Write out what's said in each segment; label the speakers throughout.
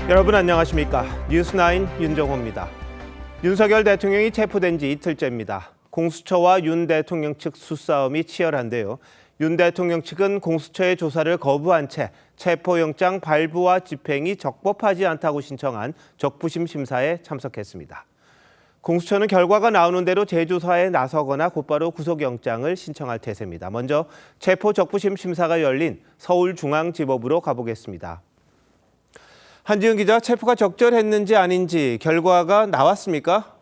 Speaker 1: 여러분 안녕하십니까? 뉴스9 윤정호입니다. 윤석열 대통령이 체포된 지 이틀째입니다. 공수처와 윤 대통령 측 수싸움이 치열한데요. 윤 대통령 측은 공수처의 조사를 거부한 채 체포영장 발부와 집행이 적법하지 않다고 신청한 적부심 심사에 참석했습니다. 공수처는 결과가 나오는 대로 재조사에 나서거나 곧바로 구속영장을 신청할 태세입니다. 먼저 체포 적부심 심사가 열린 서울중앙지법으로 가보겠습니다. 한지은 기자, 체포가 적절했는지 아닌지 결과가 나왔습니까?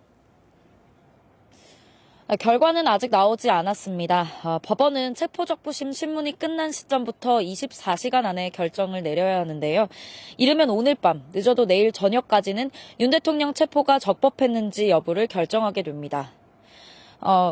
Speaker 2: 결과는 아직 나오지 않았습니다. 법원은 체포적부심 신문이 끝난 시점부터 24시간 안에 결정을 내려야 하는데요. 이르면 오늘 밤, 늦어도 내일 저녁까지는 윤 대통령 체포가 적법했는지 여부를 결정하게 됩니다.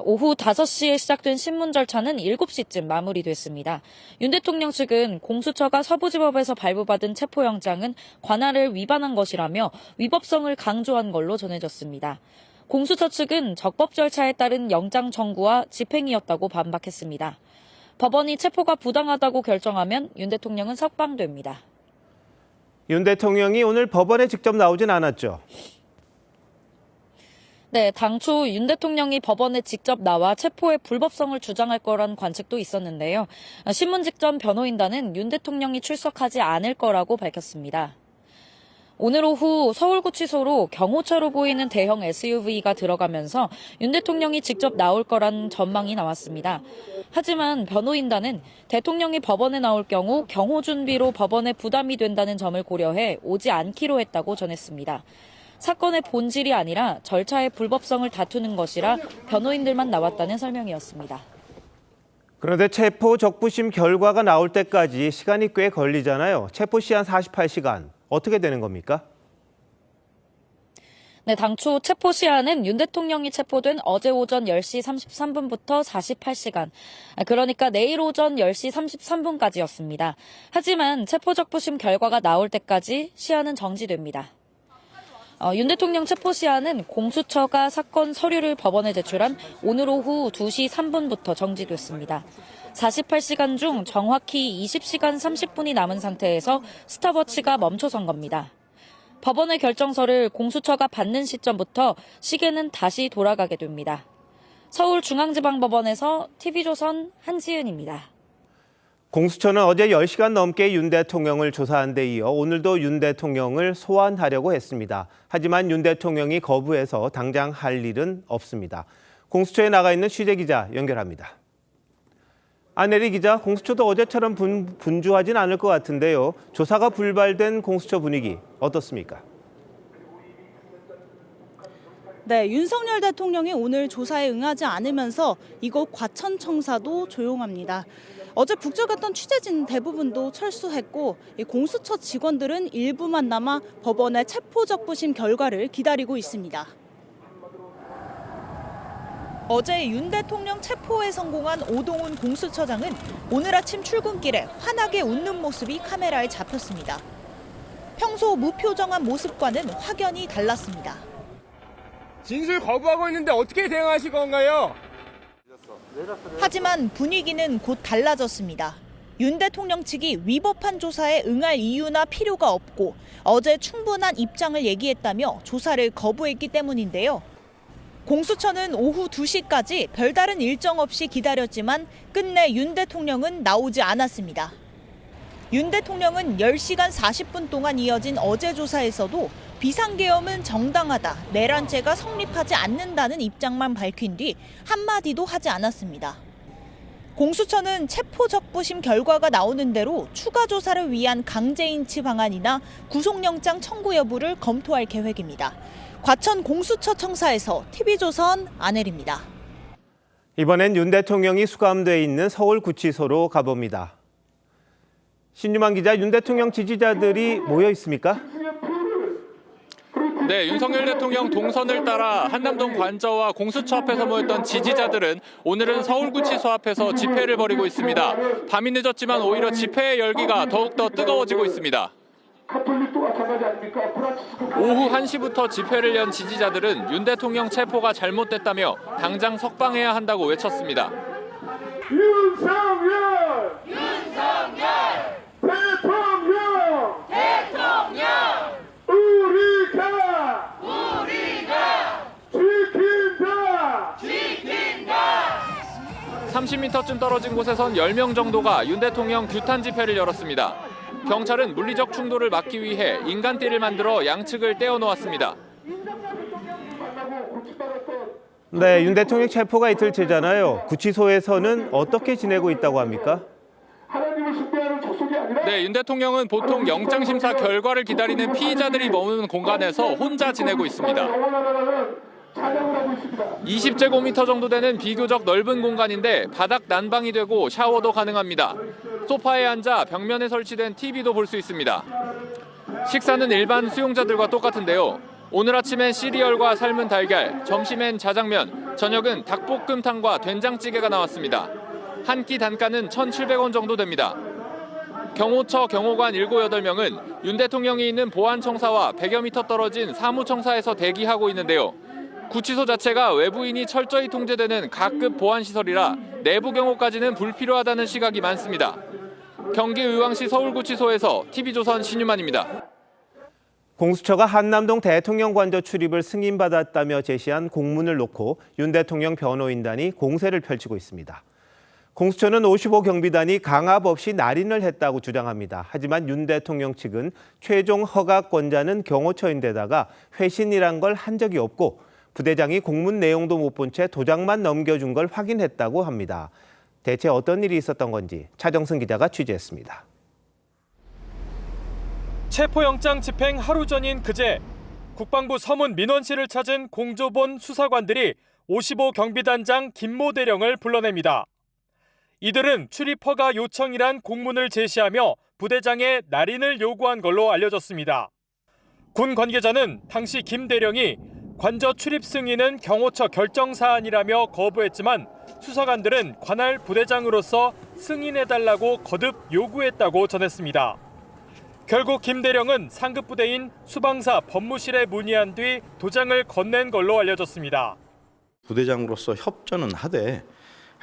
Speaker 2: 오후 5시에 시작된 신문 절차는 7시쯤 마무리됐습니다. 윤 대통령 측은 공수처가 서부지법에서 발부받은 체포영장은 관할을 위반한 것이라며 위법성을 강조한 걸로 전해졌습니다. 공수처 측은 적법 절차에 따른 영장 청구와 집행이었다고 반박했습니다. 법원이 체포가 부당하다고 결정하면 윤 대통령은 석방됩니다.
Speaker 1: 윤 대통령이 오늘 법원에 직접 나오진 않았죠?
Speaker 2: 네, 당초 윤 대통령이 법원에 직접 나와 체포의 불법성을 주장할 거란 관측도 있었는데요. 신문 직전 변호인단은 윤 대통령이 출석하지 않을 거라고 밝혔습니다. 오늘 오후 서울구치소로 경호차로 보이는 대형 SUV가 들어가면서 윤 대통령이 직접 나올 거란 전망이 나왔습니다. 하지만 변호인단은 대통령이 법원에 나올 경우 경호 준비로 법원에 부담이 된다는 점을 고려해 오지 않기로 했다고 전했습니다. 사건의 본질이 아니라 절차의 불법성을 다투는 것이라 변호인들만 나왔다는 설명이었습니다.
Speaker 1: 그런데 체포 적부심 결과가 나올 때까지 시간이 꽤 걸리잖아요. 체포 시한 48시간. 어떻게 되는 겁니까?
Speaker 2: 네, 당초 체포 시한은 윤 대통령이 체포된 어제 오전 10시 33분부터 48시간, 그러니까 내일 오전 10시 33분까지였습니다. 하지만 체포적부심 결과가 나올 때까지 시한은 정지됩니다. 윤 대통령 체포 시한은 공수처가 사건 서류를 법원에 제출한 오늘 오후 2시 3분부터 정지됐습니다. 48시간 중 정확히 20시간 30분이 남은 상태에서 스탑워치가 멈춰선 겁니다. 법원의 결정서를 공수처가 받는 시점부터 시계는 다시 돌아가게 됩니다. 서울중앙지방법원에서 TV조선 한지은입니다.
Speaker 1: 공수처는 어제 10시간 넘게 윤 대통령을 조사한 데 이어 오늘도 윤 대통령을 소환하려고 했습니다. 하지만 윤 대통령이 거부해서 당장 할 일은 없습니다. 공수처에 나가 있는 취재 기자 연결합니다. 안혜리 기자, 공수처도 어제처럼 분주하진 않을 것 같은데요. 조사가 불발된 공수처 분위기 어떻습니까?
Speaker 3: 네, 윤석열 대통령이 오늘 조사에 응하지 않으면서 이곳 과천청사도 조용합니다. 어제 북쪽 갔던 취재진 대부분도 철수했고 공수처 직원들은 일부만 남아 법원의 체포적부심 결과를 기다리고 있습니다. 어제 윤 대통령 체포에 성공한 오동훈 공수처장은 오늘 아침 출근길에 환하게 웃는 모습이 카메라에 잡혔습니다. 평소 무표정한 모습과는 확연히 달랐습니다.
Speaker 4: 진술 거부하고 있는데 어떻게 대응하실 건가요?
Speaker 3: 하지만 분위기는 곧 달라졌습니다. 윤 대통령 측이 위법한 조사에 응할 이유나 필요가 없고 어제 충분한 입장을 얘기했다며 조사를 거부했기 때문인데요. 공수처는 오후 2시까지 별다른 일정 없이 기다렸지만 끝내 윤 대통령은 나오지 않았습니다. 윤 대통령은 10시간 40분 동안 이어진 어제 조사에서도 비상계엄은 정당하다, 내란죄가 성립하지 않는다는 입장만 밝힌 뒤 한마디도 하지 않았습니다. 공수처는 체포적부심 결과가 나오는 대로 추가 조사를 위한 강제인치 방안이나 구속영장 청구 여부를 검토할 계획입니다. 과천 공수처 청사에서 TV조선 안혜리입니다.
Speaker 1: 이번엔 윤 대통령이 수감돼 있는 서울구치소로 가봅니다. 신유만 기자, 윤 대통령 지지자들이 모여 있습니까?
Speaker 5: 네, 윤석열 대통령 동선을 따라 한남동 관저와 공수처 앞에서 모였던 지지자들은 오늘은 서울구치소 앞에서 집회를 벌이고 있습니다. 밤이 늦었지만 오히려 집회의 열기가 더욱더 뜨거워지고 있습니다. 오후 1시부터 집회를 연 지지자들은 윤 대통령 체포가 잘못됐다며 당장 석방해야 한다고 외쳤습니다.
Speaker 4: 윤석열!
Speaker 6: 윤석열!
Speaker 4: 대통령!
Speaker 6: 대통령!
Speaker 5: 30m쯤 떨어진 곳에선 10명 정도가 윤 대통령 규탄 집회를 열었습니다. 경찰은 물리적 충돌을 막기 위해 인간띠를 만들어 양측을 떼어놓았습니다.
Speaker 1: 네, 윤 대통령 체포가 이틀째잖아요. 구치소에서는 어떻게 지내고 있다고 합니까?
Speaker 5: 네, 윤 대통령은 보통 영장심사 결과를 기다리는 피의자들이 머무는 공간에서 혼자 지내고 있습니다. 20제곱미터 정도 되는 비교적 넓은 공간인데 바닥 난방이 되고 샤워도 가능합니다. 소파에 앉아 벽면에 설치된 TV도 볼 수 있습니다. 식사는 일반 수용자들과 똑같은데요. 오늘 아침엔 시리얼과 삶은 달걀, 점심엔 자장면, 저녁은 닭볶음탕과 된장찌개가 나왔습니다. 한 끼 단가는 1,700원 정도 됩니다. 경호처 경호관 7, 8명은 윤 대통령이 있는 보안청사와 100여 미터 떨어진 사무청사에서 대기하고 있는데요. 구치소 자체가 외부인이 철저히 통제되는 가급 보안시설이라 내부 경호까지는 불필요하다는 시각이 많습니다. 경기 의왕시 서울구치소에서 TV조선 신유만입니다.
Speaker 1: 공수처가 한남동 대통령 관저 출입을 승인받았다며 제시한 공문을 놓고 윤 대통령 변호인단이 공세를 펼치고 있습니다. 공수처는 55 경비단이 강압 없이 날인을 했다고 주장합니다. 하지만 윤 대통령 측은 최종 허가권자는 경호처인데다가 회신이란 걸 한 적이 없고 부대장이 공문 내용도 못 본 채 도장만 넘겨준 걸 확인했다고 합니다. 대체 어떤 일이 있었던 건지 차정승 기자가 취재했습니다.
Speaker 6: 체포영장 집행 하루 전인 그제 국방부 서문 민원실을 찾은 공조본 수사관들이 55 경비단장 김모 대령을 불러냅니다. 이들은 출입 허가 요청이란 공문을 제시하며 부대장의 날인을 요구한 걸로 알려졌습니다. 군 관계자는 당시 김 대령이 관저 출입 승인은 경호처 결정 사안이라며 거부했지만 수사관들은 관할 부대장으로서 승인해달라고 거듭 요구했다고 전했습니다. 결국 김 대령은 상급 부대인 수방사 법무실에 문의한 뒤 도장을 건넨 걸로 알려졌습니다.
Speaker 7: 부대장으로서 협조는 하되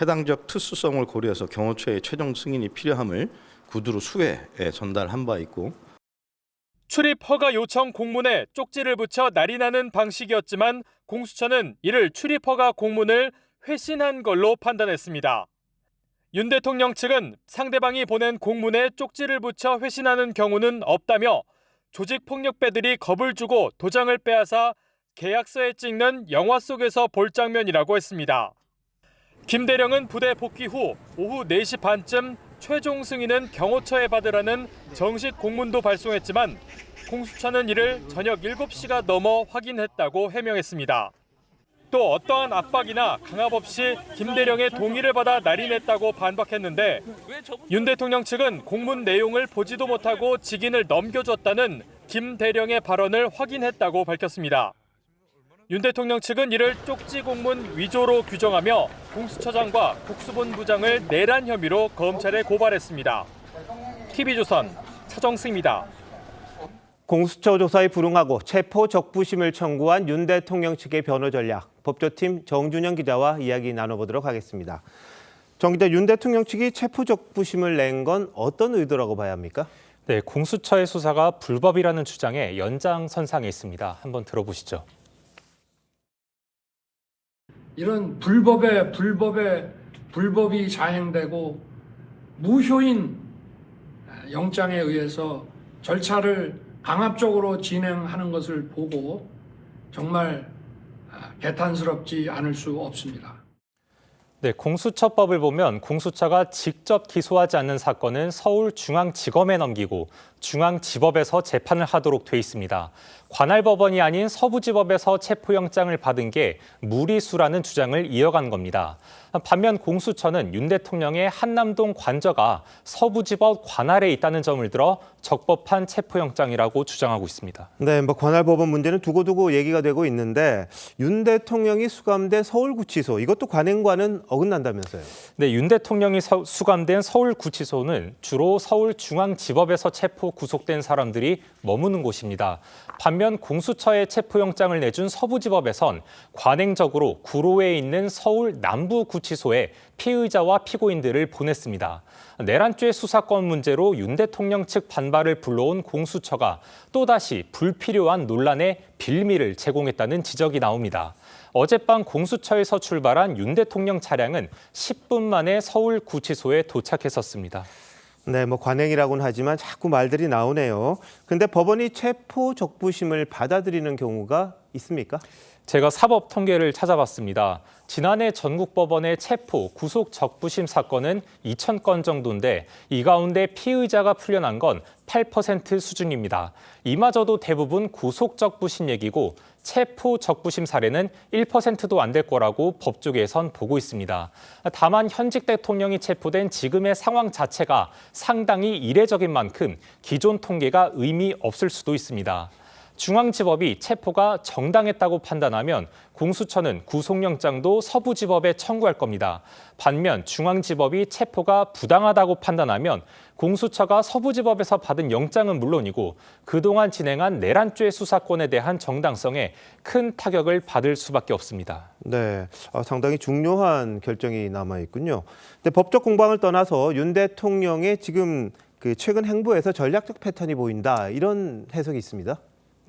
Speaker 7: 해당적 특수성을 고려해서 경호처의 최종 승인이 필요함을 구두로 수회에 전달한 바 있고
Speaker 6: 출입 허가 요청 공문에 쪽지를 붙여 날인하는 방식이었지만 공수처는 이를 출입 허가 공문을 회신한 걸로 판단했습니다. 윤 대통령 측은 상대방이 보낸 공문에 쪽지를 붙여 회신하는 경우는 없다며 조직폭력배들이 겁을 주고 도장을 빼앗아 계약서에 찍는 영화 속에서 볼 장면이라고 했습니다. 김 대령은 부대 복귀 후 오후 4시 반쯤 최종 승인은 경호처에 받으라는 정식 공문도 발송했지만 공수처는 이를 저녁 7시가 넘어 확인했다고 해명했습니다. 또 어떠한 압박이나 강압 없이 김 대령의 동의를 받아 날인했다고 반박했는데 윤 대통령 측은 공문 내용을 보지도 못하고 직인을 넘겨줬다는 김 대령의 발언을 확인했다고 밝혔습니다. 윤 대통령 측은 이를 쪽지 공문 위조로 규정하며 공수처장과 국수본부장을 내란 혐의로 검찰에 고발했습니다. TV조선 차정승입니다.
Speaker 1: 공수처 조사에 불응하고 체포 적부심을 청구한 윤 대통령 측의 변호 전략, 법조팀 정준영 기자와 이야기 나눠보도록 하겠습니다. 정 기자, 윤 대통령 측이 체포 적부심을 낸 건 어떤 의도라고 봐야 합니까?
Speaker 8: 네, 공수처의 수사가 불법이라는 주장에 연장선상에 있습니다. 한번 들어보시죠.
Speaker 9: 이런 불법이 자행되고 무효인 영장에 의해서 절차를 강압적으로 진행하는 것을 보고 정말 개탄스럽지 않을 수 없습니다.
Speaker 8: 네, 공수처법을 보면 공수처가 직접 기소하지 않는 사건은 서울중앙지검에 넘기고 중앙지법에서 재판을 하도록 돼 있습니다. 관할 법원이 아닌 서부지법에서 체포영장을 받은 게 무리수라는 주장을 이어간 겁니다. 반면 공수처는 윤 대통령의 한남동 관저가 서부지법 관할에 있다는 점을 들어 적법한 체포영장이라고 주장하고 있습니다.
Speaker 1: 네, 관할 법원 문제는 두고두고 얘기가 되고 있는데 윤 대통령이 수감된 서울구치소, 이것도 관행과는 어긋난다면서요?
Speaker 8: 네, 윤 대통령이 수감된 서울구치소는 주로 서울중앙지법에서 체포 구속된 사람들이 머무는 곳입니다. 반면 공수처에 체포영장을 내준 서부지법에선 관행적으로 구로에 있는 서울 남부구치소에 피의자와 피고인들을 보냈습니다. 내란죄 수사권 문제로 윤 대통령 측 반발을 불러온 공수처가 또다시 불필요한 논란에 빌미를 제공했다는 지적이 나옵니다. 어젯밤 공수처에서 출발한 윤 대통령 차량은 10분 만에 서울 구치소에 도착했었습니다.
Speaker 1: 네, 관행이라고는 하지만 자꾸 말들이 나오네요. 근데 법원이 체포 적부심을 받아들이는 경우가 있습니까?
Speaker 8: 제가 사법 통계를 찾아봤습니다. 지난해 전국법원의 체포, 구속 적부심 사건은 2,000건 정도인데 이 가운데 피의자가 풀려난 건 8% 수준입니다. 이마저도 대부분 구속 적부심 얘기고 체포 적부심 사례는 1%도 안 될 거라고 법조계에선 보고 있습니다. 다만 현직 대통령이 체포된 지금의 상황 자체가 상당히 이례적인 만큼 기존 통계가 의미 없을 수도 있습니다. 중앙지법이 체포가 정당했다고 판단하면 공수처는 구속영장도 서부지법에 청구할 겁니다. 반면 중앙지법이 체포가 부당하다고 판단하면 공수처가 서부지법에서 받은 영장은 물론이고 그동안 진행한 내란죄 수사권에 대한 정당성에 큰 타격을 받을 수밖에 없습니다.
Speaker 1: 네, 상당히 중요한 결정이 남아있군요. 근데 법적 공방을 떠나서 윤 대통령의 지금 최근 행보에서 전략적 패턴이 보인다, 이런 해석이 있습니다.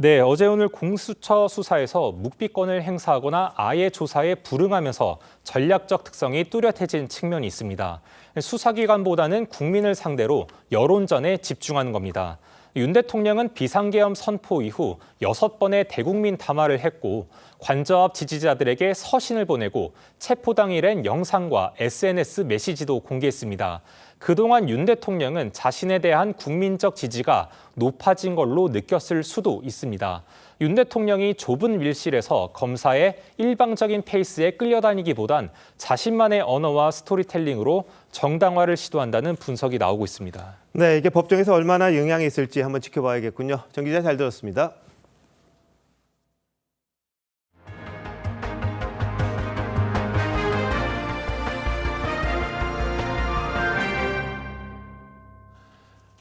Speaker 8: 네, 어제 오늘 공수처 수사에서 묵비권을 행사하거나 아예 조사에 불응하면서 전략적 특성이 뚜렷해진 측면이 있습니다. 수사기관보다는 국민을 상대로 여론전에 집중하는 겁니다. 윤 대통령은 비상계엄 선포 이후 6번의 대국민 담화를 했고 관저 앞 지지자들에게 서신을 보내고 체포 당일엔 영상과 SNS 메시지도 공개했습니다. 그동안 윤 대통령은 자신에 대한 국민적 지지가 높아진 걸로 느꼈을 수도 있습니다. 윤 대통령이 좁은 밀실에서 검사의 일방적인 페이스에 끌려다니기보단 자신만의 언어와 스토리텔링으로 정당화를 시도한다는 분석이 나오고 있습니다.
Speaker 1: 네, 이게 법정에서 얼마나 영향이 있을지 한번 지켜봐야겠군요. 정 기자, 잘 들었습니다.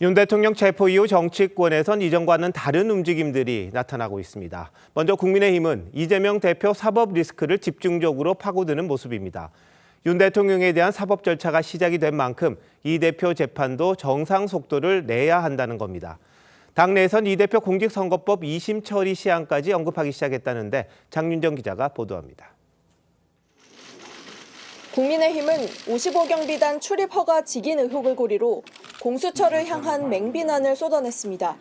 Speaker 1: 윤 대통령 체포 이후 정치권에선 이전과는 다른 움직임들이 나타나고 있습니다. 먼저 국민의힘은 이재명 대표 사법 리스크를 집중적으로 파고드는 모습입니다. 윤 대통령에 대한 사법 절차가 시작이 된 만큼 이 대표 재판도 정상 속도를 내야 한다는 겁니다. 당내에선 이 대표 공직선거법 2심 처리 시한까지 언급하기 시작했다는데 장윤정 기자가 보도합니다.
Speaker 10: 국민의힘은 55경비단 출입 허가 직인 의혹을 고리로 공수처를 향한 맹비난을 쏟아냈습니다.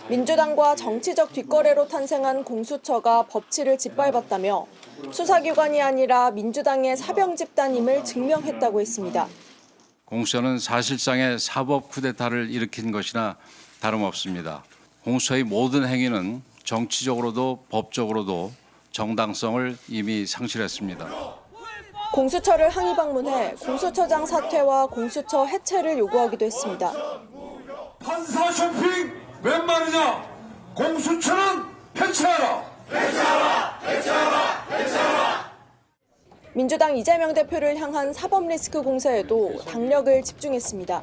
Speaker 10: 민주당과 정치적 뒷거래로 탄생한 공수처가 법치를 짓밟았다며 수사기관이 아니라 민주당의 사병 집단임을 증명했다고 했습니다.
Speaker 11: 공수처는 사실상의 사법 쿠데타를 일으킨 것이나 다름없습니다. 공수처의 모든 행위는 정치적으로도 법적으로도 정당성을 이미 상실했습니다.
Speaker 10: 공수처를 항의 방문해 공수처장 사퇴와 공수처 해체를 요구하기도 했습니다.
Speaker 12: 판사 쇼핑 웬 말이냐? 공수처는 해체하라! 해체하라! 해체하라! 해체하라!
Speaker 10: 민주당 이재명 대표를 향한 사법 리스크 공세에도 당력을 집중했습니다.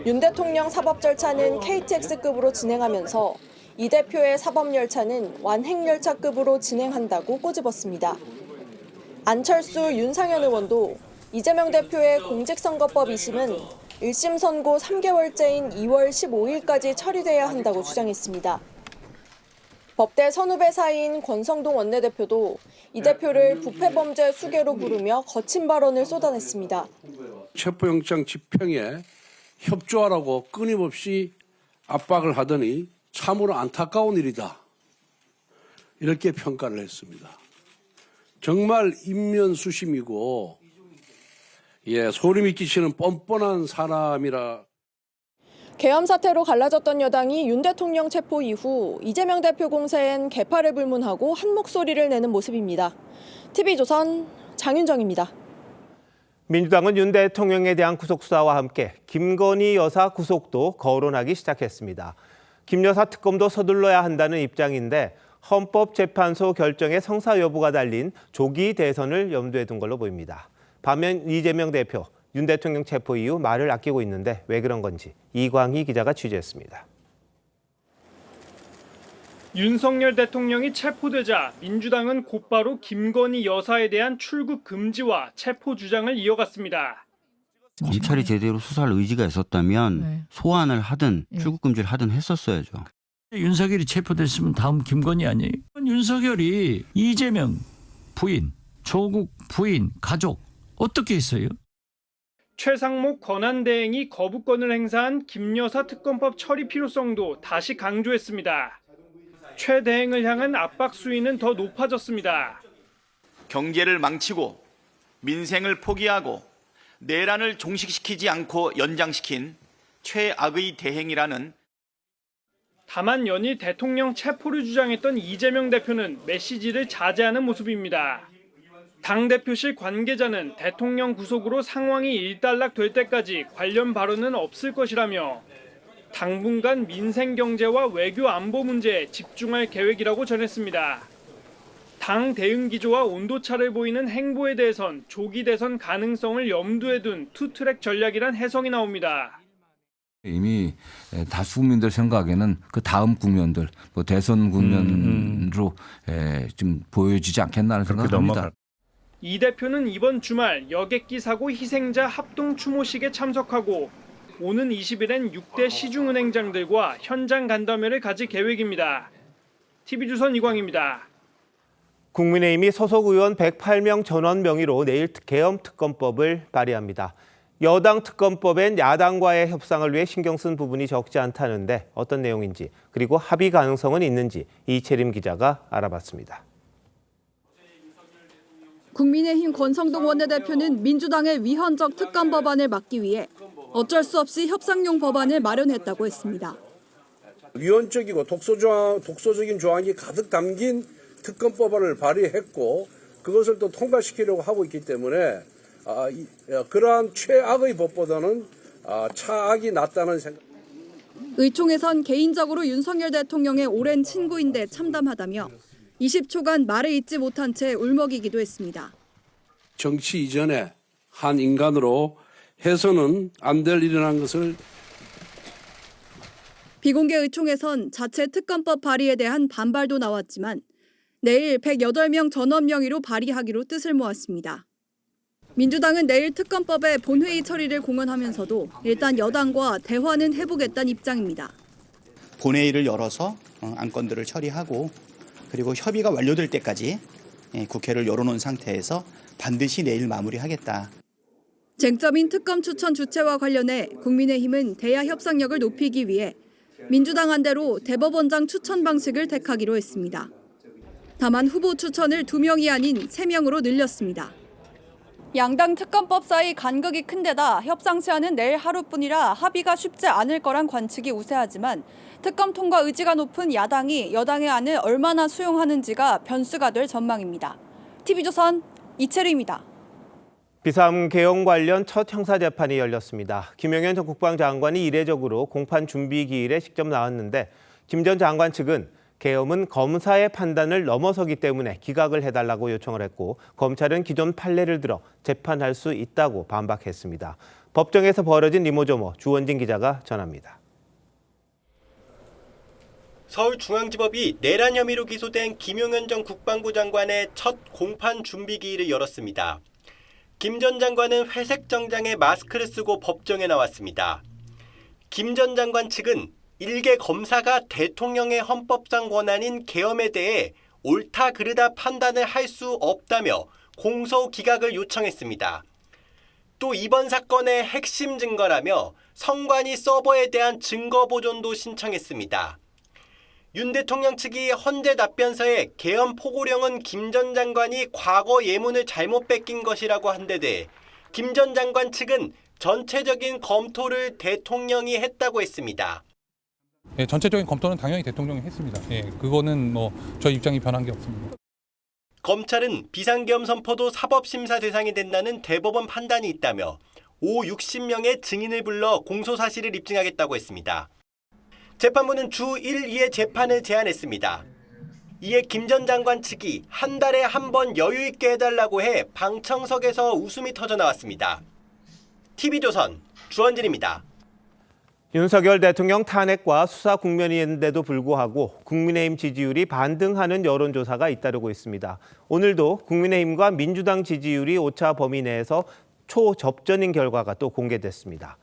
Speaker 10: 윤 대통령 사법 절차는 KTX급으로 진행하면서 이 대표의 사법 열차는 완행열차급으로 진행한다고 꼬집었습니다. 안철수, 윤상현 의원도 이재명 대표의 공직선거법 2심은 1심 선고 3개월째인 2월 15일까지 처리돼야 한다고 주장했습니다. 법대 선후배 사이인 권성동 원내대표도 이 대표를 부패범죄 수괴로 부르며 거친 발언을 쏟아냈습니다.
Speaker 13: 체포영장 집행에 협조하라고 끊임없이 압박을 하더니 참으로 안타까운 일이다. 이렇게 평가를 했습니다. 정말 인면수심이고 소름이 끼치는 뻔뻔한 사람이라.
Speaker 10: 계엄 사태로 갈라졌던 여당이 윤 대통령 체포 이후 이재명 대표 공세엔 개파를 불문하고 한 목소리를 내는 모습입니다. TV조선 장윤정입니다.
Speaker 1: 민주당은 윤 대통령에 대한 구속수사와 함께 김건희 여사 구속도 거론하기 시작했습니다. 김 여사 특검도 서둘러야 한다는 입장인데 헌법재판소 결정의 성사 여부가 달린 조기 대선을 염두에 둔 걸로 보입니다. 반면 이재명 대표, 윤 대통령 체포 이후 말을 아끼고 있는데 왜 그런 건지 이광희 기자가 취재했습니다.
Speaker 14: 윤석열 대통령이 체포되자 민주당은 곧바로 김건희 여사에 대한 출국 금지와 체포 주장을 이어갔습니다.
Speaker 15: 검찰이 제대로 수사할 의지가 있었다면 소환을 하든 출국 금지를 하든 했었어야죠.
Speaker 16: 윤석열이 체포됐으면 다음 김건희 아니에요. 윤석열이 이재명 부인, 조국 부인, 가족 어떻게 했어요?
Speaker 14: 최상목 권한대행이 거부권을 행사한 김 여사 특검법 처리 필요성도 다시 강조했습니다. 최 대행을 향한 압박 수위는 더 높아졌습니다.
Speaker 17: 경제를 망치고 민생을 포기하고 내란을 종식시키지 않고 연장시킨 최악의 대행이라는.
Speaker 14: 다만 연일 대통령 체포를 주장했던 이재명 대표는 메시지를 자제하는 모습입니다. 당대표실 관계자는 대통령 구속으로 상황이 일단락될 때까지 관련 발언은 없을 것이라며 당분간 민생 경제와 외교 안보 문제에 집중할 계획이라고 전했습니다. 당 대응 기조와 온도차를 보이는 행보에 대해선 조기 대선 가능성을 염두에 둔 투트랙 전략이란 해석이 나옵니다.
Speaker 18: 이미 다수 국민들 생각에는 그 다음 국면들, 뭐 대선 국면으로 좀 보여지지 않겠나 하는 생각을 합니다.
Speaker 14: 이 대표는 이번 주말 여객기 사고 희생자 합동 추모식에 참석하고 오는 20일엔 6대 시중은행장들과 현장 간담회를 가질 계획입니다. TV조선 이광입니다.
Speaker 1: 국민의힘이 소속 의원 108명 전원 명의로 내일 계엄 특검법을 발의합니다. 여당 특검법엔 야당과의 협상을 위해 신경 쓴 부분이 적지 않다는데 어떤 내용인지 그리고 합의 가능성은 있는지 이채림 기자가 알아봤습니다.
Speaker 10: 국민의힘 권성동 원내대표는 민주당의 위헌적 특검 법안을 막기 위해 어쩔 수 없이 협상용 법안을 마련했다고 했습니다.
Speaker 13: 위헌적이고 독소적인 조항이 가득 담긴 특검 법안을 발의했고 그것을 또 통과시키려고 하고 있기 때문에 그러한 최악의 법보다는 차악이 낫다는 생각.
Speaker 10: 의총에선 개인적으로 윤석열 대통령의 오랜 친구인데 참담하다며 20초간 말을 잇지 못한 채 울먹이기도 했습니다.
Speaker 13: 정치 이전에 한 인간으로 해서는 안 될 일이라는 것을.
Speaker 10: 비공개 의총에선 자체 특검법 발의에 대한 반발도 나왔지만 내일 108명 전원 명의로 발의하기로 뜻을 모았습니다. 민주당은 내일 특검법의 본회의 처리를 공언하면서도 일단 여당과 대화는 해보겠다는 입장입니다.
Speaker 19: 본회의를 열어서 안건들을 처리하고 그리고 협의가 완료될 때까지 국회를 열어놓은 상태에서 반드시 내일 마무리하겠다.
Speaker 10: 쟁점인 특검 추천 주체와 관련해 국민의힘은 대야 협상력을 높이기 위해 민주당 안대로 대법원장 추천 방식을 택하기로 했습니다. 다만 후보 추천을 2명이 아닌 3명으로 늘렸습니다. 양당 특검법 사이 간극이 큰 데다 협상 시한은 내일 하루뿐이라 합의가 쉽지 않을 거란 관측이 우세하지만 특검 통과 의지가 높은 야당이 여당의 안을 얼마나 수용하는지가 변수가 될 전망입니다. TV조선 이채리입니다.
Speaker 1: 비상 개헌 관련 첫 형사재판이 열렸습니다. 김영현 전 국방장관이 이례적으로 공판 준비 기일에 직접 나왔는데 김 전 장관 측은 계엄은 검사의 판단을 넘어서기 때문에 기각을 해달라고 요청을 했고 검찰은 기존 판례를 들어 재판할 수 있다고 반박했습니다. 법정에서 벌어진 이모저모 주원진 기자가 전합니다.
Speaker 20: 서울중앙지법이 내란 혐의로 기소된 김용현 전 국방부 장관의 첫 공판 준비 기일을 열었습니다. 김 전 장관은 회색 정장에 마스크를 쓰고 법정에 나왔습니다. 김 전 장관 측은 일개 검사가 대통령의 헌법상 권한인 계엄에 대해 옳다 그르다 판단을 할 수 없다며 공소 기각을 요청했습니다. 또 이번 사건의 핵심 증거라며 선관위 서버에 대한 증거 보존도 신청했습니다. 윤 대통령 측이 헌재 답변서에 계엄 포고령은 김 전 장관이 과거 예문을 잘못 뺏긴 것이라고 한 데 대해 김 전 장관 측은 전체적인 검토를 대통령이 했다고 했습니다.
Speaker 21: 전체적인 검토는 당연히 대통령이 했습니다. 그거는 저희 입장이 변한 게 없습니다.
Speaker 20: 검찰은 비상계엄 선포도 사법심사 대상이 된다는 대법원 판단이 있다며 60명의 증인을 불러 공소사실을 입증하겠다고 했습니다. 재판부는 주 1, 2의 재판을 제안했습니다. 이에 김 전 장관 측이 한 달에 한 번 여유 있게 해달라고 해 방청석에서 웃음이 터져 나왔습니다. TV조선 주원진입니다.
Speaker 1: 윤석열 대통령 탄핵과 수사 국면인데도 불구하고 국민의힘 지지율이 반등하는 여론조사가 잇따르고 있습니다. 오늘도 국민의힘과 민주당 지지율이 오차 범위 내에서 초접전인 결과가 또 공개됐습니다.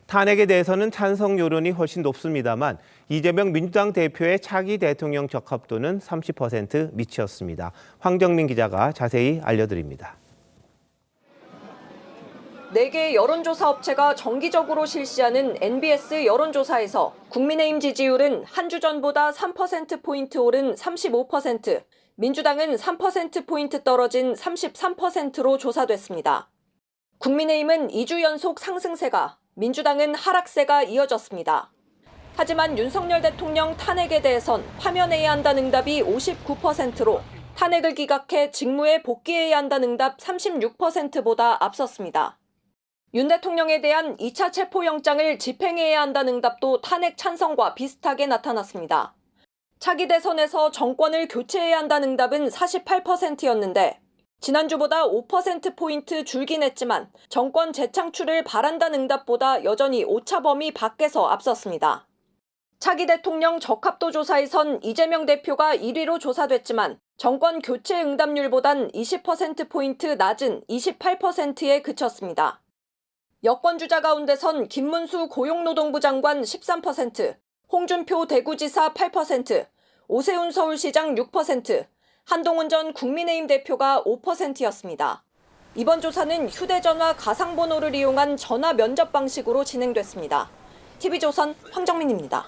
Speaker 1: 탄핵에 대해서는 찬성 여론이 훨씬 높습니다만 이재명 민주당 대표의 차기 대통령 적합도는 30% 미치었습니다. 황정민 기자가 자세히 알려드립니다.
Speaker 2: 4개의 여론조사 업체가 정기적으로 실시하는 NBS 여론조사에서 국민의힘 지지율은 한 주 전보다 3%포인트 오른 35%, 민주당은 3%포인트 떨어진 33%로 조사됐습니다. 국민의힘은 2주 연속 상승세가, 민주당은 하락세가 이어졌습니다. 하지만 윤석열 대통령 탄핵에 대해선 파면해야 한다는 응답이 59%로 탄핵을 기각해 직무에 복귀해야 한다는 응답 36%보다 앞섰습니다. 윤 대통령에 대한 2차 체포영장을 집행해야 한다는 응답도 탄핵 찬성과 비슷하게 나타났습니다. 차기 대선에서 정권을 교체해야 한다는 응답은 48%였는데 지난주보다 5%포인트 줄긴 했지만 정권 재창출을 바란다는 응답보다 여전히 오차 범위 밖에서 앞섰습니다. 차기 대통령 적합도 조사에선 이재명 대표가 1위로 조사됐지만 정권 교체 응답률보단 20%포인트 낮은 28%에 그쳤습니다. 여권 주자 가운데선 김문수 고용노동부 장관 13%, 홍준표 대구지사 8%, 오세훈 서울시장 6%, 한동훈 전 국민의힘 대표가 5%였습니다. 이번 조사는 휴대전화 가상번호를 이용한 전화 면접 방식으로 진행됐습니다. TV조선 황정민입니다.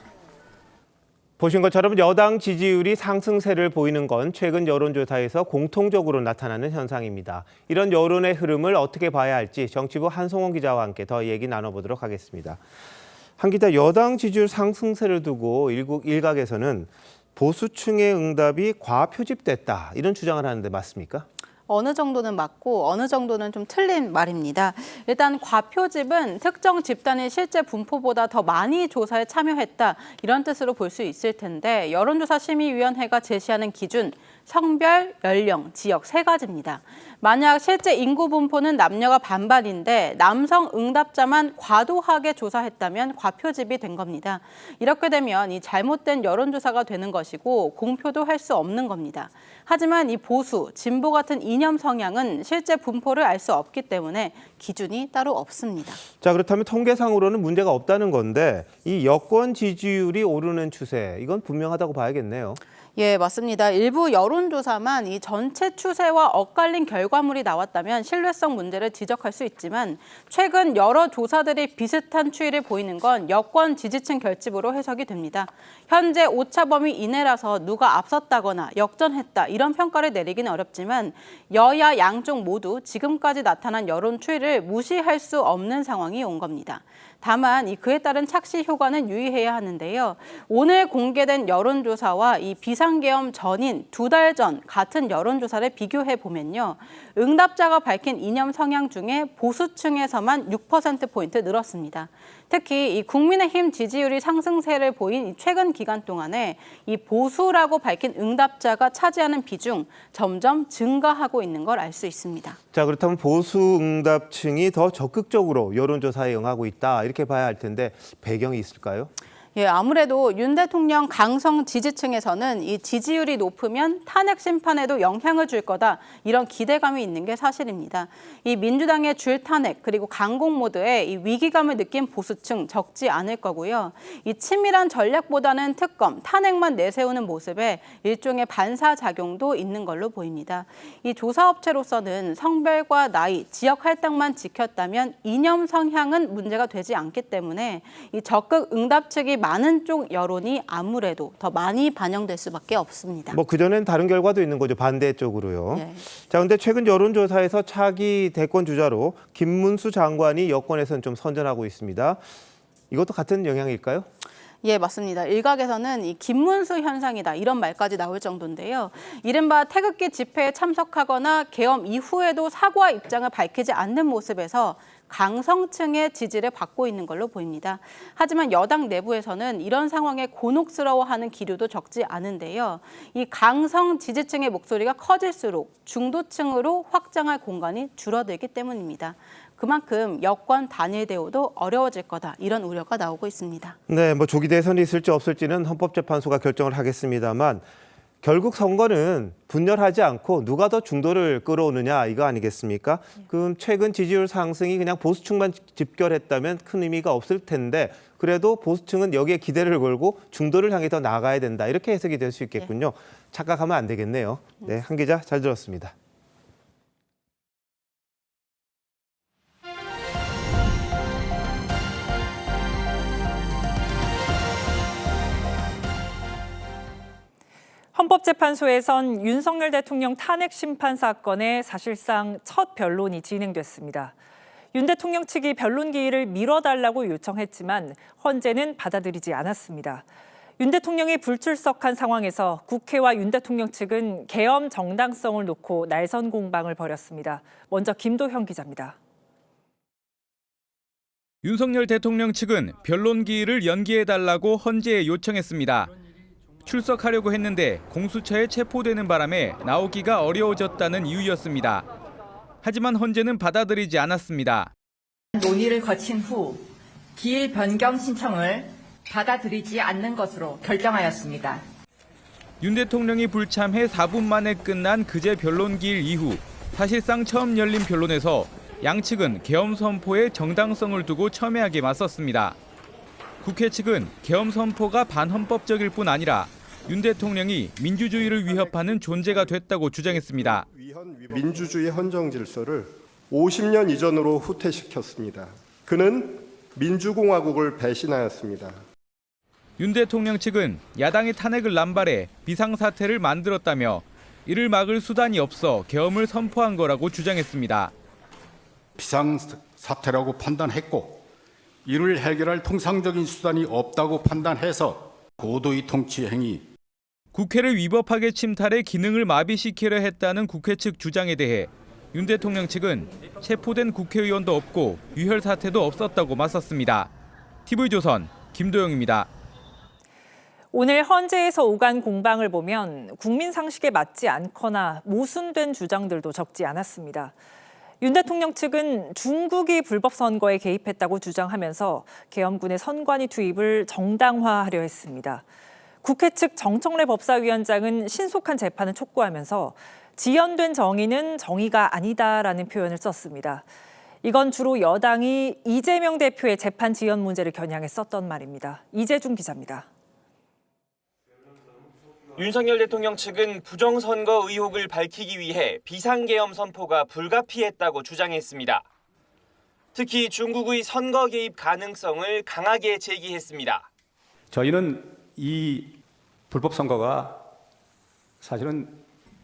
Speaker 1: 보신 것처럼 여당 지지율이 상승세를 보이는 건 최근 여론조사에서 공통적으로 나타나는 현상입니다. 이런 여론의 흐름을 어떻게 봐야 할지 정치부 한송원 기자와 함께 더 얘기 나눠보도록 하겠습니다. 한 기자, 여당 지지율 상승세를 두고 일각에서는 보수층의 응답이 과표집됐다 이런 주장을 하는데 맞습니까?
Speaker 22: 어느 정도는 맞고 어느 정도는 좀 틀린 말입니다. 일단 과표집은 특정 집단의 실제 분포보다 더 많이 조사에 참여했다 이런 뜻으로 볼 수 있을 텐데 여론조사심의위원회가 제시하는 기준 성별, 연령, 지역 3가지입니다. 만약 실제 인구 분포는 남녀가 반반인데 남성 응답자만 과도하게 조사했다면 과표집이 된 겁니다. 이렇게 되면 이 잘못된 여론조사가 되는 것이고 공표도 할 수 없는 겁니다. 하지만 이 보수, 진보 같은 이념 성향은 실제 분포를 알 수 없기 때문에 기준이 따로 없습니다.
Speaker 1: 자, 그렇다면 통계상으로는 문제가 없다는 건데 이 여권 지지율이 오르는 추세, 이건 분명하다고 봐야겠네요.
Speaker 22: 예, 맞습니다. 일부 여론조사만 이 전체 추세와 엇갈린 결과물이 나왔다면 신뢰성 문제를 지적할 수 있지만 최근 여러 조사들이 비슷한 추이를 보이는 건 여권 지지층 결집으로 해석이 됩니다. 현재 오차 범위 이내라서 누가 앞섰다거나 역전했다 이런 평가를 내리기는 어렵지만 여야 양쪽 모두 지금까지 나타난 여론 추이를 무시할 수 없는 상황이 온 겁니다. 다만 그에 따른 착시 효과는 유의해야 하는데요. 오늘 공개된 여론조사와 이 비상계엄 전인 2달 전 같은 여론조사를 비교해 보면요. 응답자가 밝힌 이념 성향 중에 보수층에서만 6%포인트 늘었습니다. 특히 이 국민의힘 지지율이 상승세를 보인 이 최근 기간 동안에 이 보수라고 밝힌 응답자가 차지하는 비중 점점 증가하고 있는 걸 알 수 있습니다.
Speaker 1: 자, 그렇다면 보수 응답층이 더 적극적으로 여론조사에 응하고 있다 이렇게 봐야 할 텐데 배경이 있을까요?
Speaker 22: 예, 아무래도 윤 대통령 강성 지지층에서는 이 지지율이 높으면 탄핵 심판에도 영향을 줄 거다 이런 기대감이 있는 게 사실입니다. 이 민주당의 줄탄핵 그리고 강공 모드에 이 위기감을 느낀 보수층 적지 않을 거고요. 이 치밀한 전략보다는 특검, 탄핵만 내세우는 모습에 일종의 반사작용도 있는 걸로 보입니다. 이 조사업체로서는 성별과 나이, 지역 할당만 지켰다면 이념 성향은 문제가 되지 않기 때문에 이 적극 응답 측이 많은 쪽 여론이 아무래도 더 많이 반영될 수밖에 없습니다.
Speaker 1: 그전엔 다른 결과도 있는 거죠. 반대쪽으로요.
Speaker 22: 네.
Speaker 1: 자, 근데 최근 여론조사에서 차기 대권 주자로 김문수 장관이 여권에서는 좀 선전하고 있습니다. 이것도 같은 영향일까요?
Speaker 22: 예, 맞습니다. 일각에서는 이 김문수 현상이다 이런 말까지 나올 정도인데요. 이른바 태극기 집회에 참석하거나 계엄 이후에도 사과 입장을 밝히지 않는 모습에서 강성층의 지지를 받고 있는 걸로 보입니다. 하지만 여당 내부에서는 이런 상황에 곤혹스러워하는 기류도 적지 않은데요. 이 강성 지지층의 목소리가 커질수록 중도층으로 확장할 공간이 줄어들기 때문입니다. 그만큼 여권 단일 대우도 어려워질 거다 이런 우려가 나오고 있습니다.
Speaker 1: 네, 조기 대선이 있을지 없을지는 헌법재판소가 결정을 하겠습니다만 결국 선거는 분열하지 않고 누가 더 중도를 끌어오느냐 이거 아니겠습니까? 그럼 최근 지지율 상승이 그냥 보수층만 집결했다면 큰 의미가 없을 텐데 그래도 보수층은 여기에 기대를 걸고 중도를 향해 더 나아가야 된다 이렇게 해석이 될 수 있겠군요. 착각하면 안 되겠네요. 네, 한 기자 잘 들었습니다.
Speaker 3: 헌법재판소에선 윤석열 대통령 탄핵 심판 사건의 사실상 첫 변론이 진행됐습니다. 윤 대통령 측이 변론 기일을 미뤄달라고 요청했지만 헌재는 받아들이지 않았습니다. 윤 대통령이 불출석한 상황에서 국회와 윤 대통령 측은 계엄 정당성을 놓고 날선 공방을 벌였습니다. 먼저 김도형 기자입니다.
Speaker 4: 윤석열 대통령 측은 변론 기일을 연기해달라고 헌재에 요청했습니다. 출석하려고 했는데 공수처에 체포되는 바람에 나오기가 어려워졌다는 이유였습니다. 하지만 헌재는 받아들이지 않았습니다.
Speaker 23: 논의를 거친 후 기일 변경 신청을 받아들이지 않는 것으로 결정하였습니다.
Speaker 4: 윤 대통령이 불참해 4분 만에 끝난 그제 변론 기일 이후 사실상 처음 열린 변론에서 양측은 계엄 선포의 정당성을 두고 첨예하게 맞섰습니다. 국회 측은 계엄 선포가 반헌법적일 뿐 아니라 윤 대통령이 민주주의를 위협하는 존재가 됐다고 주장했습니다.
Speaker 24: 민주주의 헌정 질서를 50년 이전으로 후퇴시켰습니다. 그는 민주공화국을 배신하였습니다.
Speaker 4: 윤 대통령 측은 야당의 탄핵을 남발해 비상사태를 만들었다며 이를 막을 수단이 없어 계엄을 선포한 거라고 주장했습니다.
Speaker 25: 비상사태라고 판단했고 이를 해결할 통상적인 수단이 없다고 판단해서 고도의 통치 행위.
Speaker 4: 국회를 위법하게 침탈해 기능을 마비시키려 했다는 국회 측 주장에 대해 윤 대통령 측은 체포된 국회의원도 없고 유혈 사태도 없었다고 맞섰습니다. TV조선 김도영입니다.
Speaker 3: 오늘 헌재에서 오간 공방을 보면 국민 상식에 맞지 않거나 모순된 주장들도 적지 않았습니다. 윤 대통령 측은 중국이 불법 선거에 개입했다고 주장하면서 계엄군의 선관위 투입을 정당화하려 했습니다. 국회 측 정청래 법사위원장은 신속한 재판을 촉구하면서 지연된 정의는 정의가 아니다라는 표현을 썼습니다. 이건 주로 여당이 이재명 대표의 재판 지연 문제를 겨냥해 썼던 말입니다. 이재준 기자입니다.
Speaker 26: 윤석열 대통령 측은 부정선거 의혹을 밝히기 위해 비상계엄 선포가 불가피했다고 주장했습니다. 특히 중국의 선거 개입 가능성을 강하게 제기했습니다.
Speaker 27: 저희는 이 불법 선거가 사실은